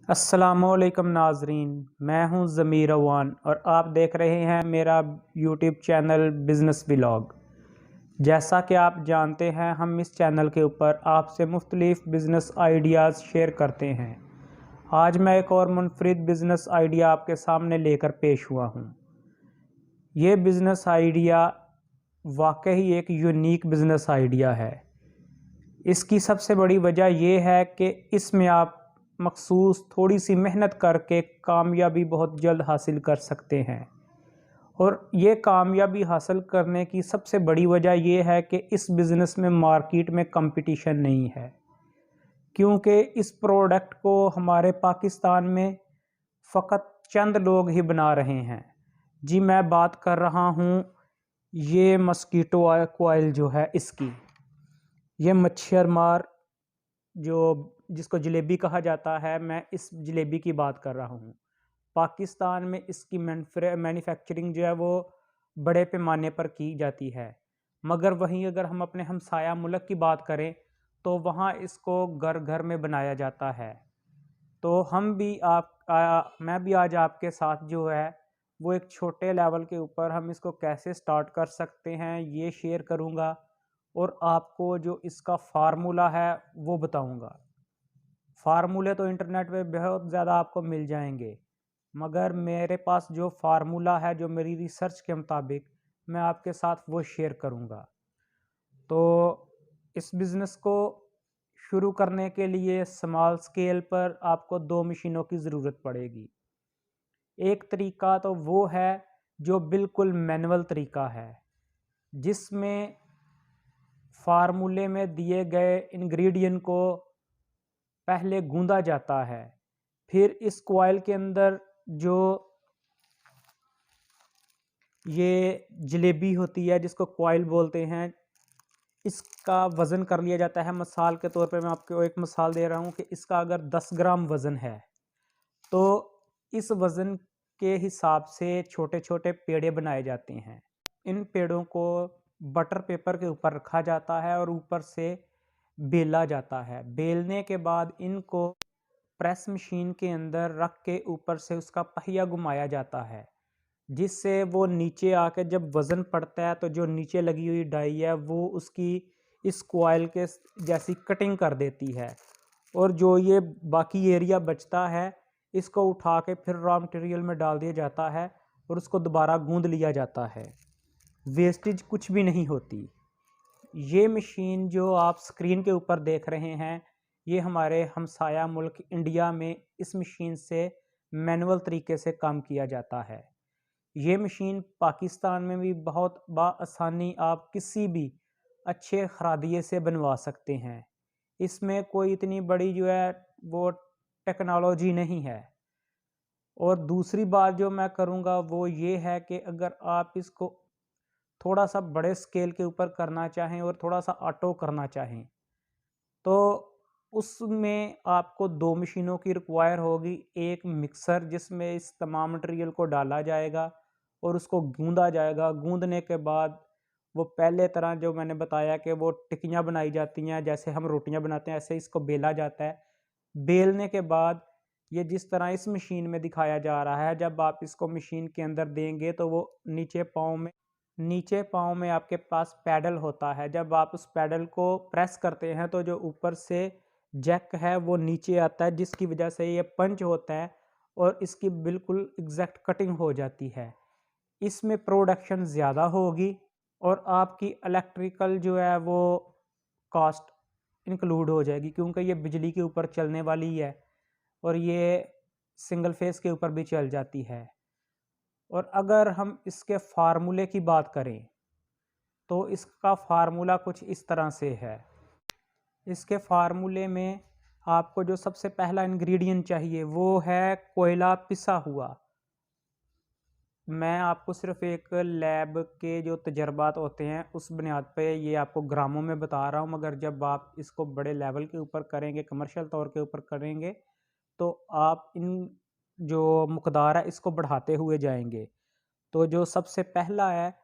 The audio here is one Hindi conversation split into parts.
अस्सलामुअलैकुम नाजरीन, मैं हूं ज़मीर अवान और आप देख रहे हैं मेरा यूट्यूब चैनल बिज़नेस व्लॉग। जैसा कि आप जानते हैं, हम इस चैनल के ऊपर आपसे मुख्तलिफ बिज़नेस आइडियाज़ शेयर करते हैं। आज मैं एक और मुनफरिद बिज़नेस आइडिया आपके सामने लेकर पेश हुआ हूं। ये बिज़नेस आइडिया वाकई एक यूनिक बिज़नेस आइडिया है। इसकी सबसे बड़ी वजह यह है कि इसमें आप मखसूस थोड़ी सी मेहनत करके कामयाबी बहुत जल्द हासिल कर सकते हैं। और ये कामयाबी हासिल करने की सबसे बड़ी वजह यह है कि इस बिज़नेस में मार्केट में कंपटीशन नहीं है, क्योंकि इस प्रोडक्ट को हमारे पाकिस्तान में फ़कत चंद लोग ही बना रहे हैं। जी, मैं बात कर रहा हूँ ये मस्कीटो कोयल जो है इसकी। ये मच्छर मार जो जिसको जलेबी कहा जाता है, मैं इस जलेबी की बात कर रहा हूँ। पाकिस्तान में इसकी मैन्युफैक्चरिंग जो है वो बड़े पैमाने पर की जाती है, मगर वहीं अगर हम अपने हमसाया मुल्क की बात करें तो वहाँ इसको घर घर में बनाया जाता है। तो मैं भी आज आपके साथ जो है वो एक छोटे लेवल के ऊपर हम इसको कैसे स्टार्ट कर सकते हैं ये शेयर करूँगा, और आपको जो इसका फार्मूला है वो बताऊँगा। फार्मूले तो इंटरनेट पे बहुत ज़्यादा आपको मिल जाएंगे, मगर मेरे पास जो फार्मूला है, जो मेरी रिसर्च के मुताबिक, मैं आपके साथ वो शेयर करूँगा। तो इस बिज़नेस को शुरू करने के लिए स्मॉल स्केल पर आपको 2 मशीनों की ज़रूरत पड़ेगी। एक तरीका तो वो है जो बिल्कुल मैनुअल तरीका है, जिसमें फार्मूले में दिए गए इंग्रेडिएंट को पहले गूंदा जाता है। फिर इस कॉइल के अंदर जो ये जलेबी होती है जिसको कॉइल बोलते हैं, इसका वज़न कर लिया जाता है। मिसाल के तौर पे मैं आपको एक मिसाल दे रहा हूँ कि इसका अगर 10 ग्राम वज़न है, तो इस वज़न के हिसाब से छोटे छोटे पेड़े बनाए जाते हैं। इन पेड़ों को बटर पेपर के ऊपर रखा जाता है और ऊपर से बेला जाता है। बेलने के बाद इनको प्रेस मशीन के अंदर रख के ऊपर से उसका पहिया घुमाया जाता है, जिससे वो नीचे आके जब वज़न पड़ता है तो जो नीचे लगी हुई डाई है वो उसकी इस कॉइल के जैसी कटिंग कर देती है। और जो ये बाकी एरिया बचता है, इसको उठा के फिर रॉ मटेरियल में डाल दिया जाता है और उसको दोबारा गूंद लिया जाता है। वेस्टेज कुछ भी नहीं होती। ये मशीन जो आप स्क्रीन के ऊपर देख रहे हैं, ये हमारे हमसाया मुल्क इंडिया में इस मशीन से मैनुअल तरीके से काम किया जाता है। ये मशीन पाकिस्तान में भी बहुत आसानी आप किसी भी अच्छे खरादिये से बनवा सकते हैं। इसमें कोई इतनी बड़ी जो है वो टेक्नोलॉजी नहीं है। और दूसरी बात जो मैं करूँगा वो ये है कि अगर आप इसको थोड़ा सा बड़े स्केल के ऊपर करना चाहें और थोड़ा सा ऑटो करना चाहें, तो उसमें आपको 2 मशीनों की रिक्वायर होगी। एक मिक्सर जिसमें इस तमाम मटेरियल को डाला जाएगा और उसको गूंदा जाएगा। गूंदने के बाद वो पहले तरह जो मैंने बताया कि वो टिक्कियाँ बनाई जाती हैं, जैसे हम रोटियां बनाते हैं ऐसे इसको बेला जाता है। बेलने के बाद ये जिस तरह इस मशीन में दिखाया जा रहा है, जब आप इसको मशीन के अंदर देंगे तो वो नीचे पाँव में आपके पास पैडल होता है। जब आप उस पैडल को प्रेस करते हैं तो जो ऊपर से जैक है वो नीचे आता है, जिसकी वजह से ये पंच होता है और इसकी बिल्कुल एग्जैक्ट कटिंग हो जाती है। इसमें प्रोडक्शन ज़्यादा होगी और आपकी इलेक्ट्रिकल जो है वो कॉस्ट इंक्लूड हो जाएगी, क्योंकि ये बिजली के ऊपर चलने वाली है और ये सिंगल फेस के ऊपर भी चल जाती है। और अगर हम इसके फार्मूले की बात करें तो इसका फार्मूला कुछ इस तरह से है। इसके फार्मूले में आपको जो सबसे पहला इंग्रेडिएंट चाहिए वो है कोयला पिसा हुआ। मैं आपको सिर्फ एक लैब के जो तजर्बात होते हैं उस बुनियाद पे ये आपको ग्रामों में बता रहा हूँ, मगर जब आप इसको बड़े लेवल के ऊपर करेंगे, कमर्शियल तौर के ऊपर करेंगे, तो आप इन जो मकदार है इसको बढ़ाते हुए जाएंगे। तो जो सबसे पहला है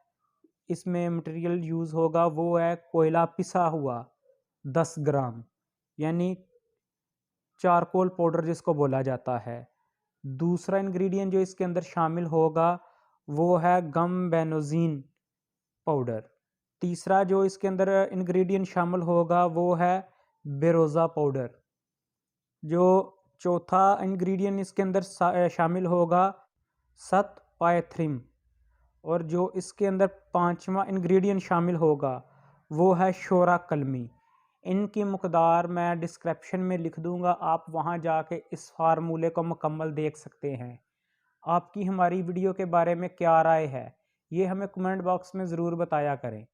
इसमें मटेरियल यूज़ होगा वो है कोयला पिसा हुआ 10 ग्राम, यानी चारकोल पाउडर जिसको बोला जाता है। दूसरा इंग्रेडिएंट जो इसके अंदर शामिल होगा वो है गम बेनोजीन पाउडर। तीसरा जो इसके अंदर इंग्रेडिएंट शामिल होगा वो है बेरोज़ा पाउडर। जो चौथा इंग्रेडिएंट इसके अंदर शामिल होगा सत पायथ्रिम। और जो इसके अंदर पांचवा इंग्रेडिएंट शामिल होगा वो है शोरा कलमी। इनकी मकदार मैं डिस्क्रिप्शन में लिख दूंगा, आप वहां जाके इस फार्मूले को मुकम्मल देख सकते हैं। आपकी हमारी वीडियो के बारे में क्या राय है ये हमें कमेंट बॉक्स में ज़रूर बताया करें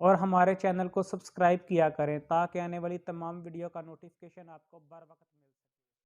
और हमारे चैनल को सब्सक्राइब किया करें ताकि आने वाली तमाम वीडियो का नोटिफिकेशन आपको बर वक्त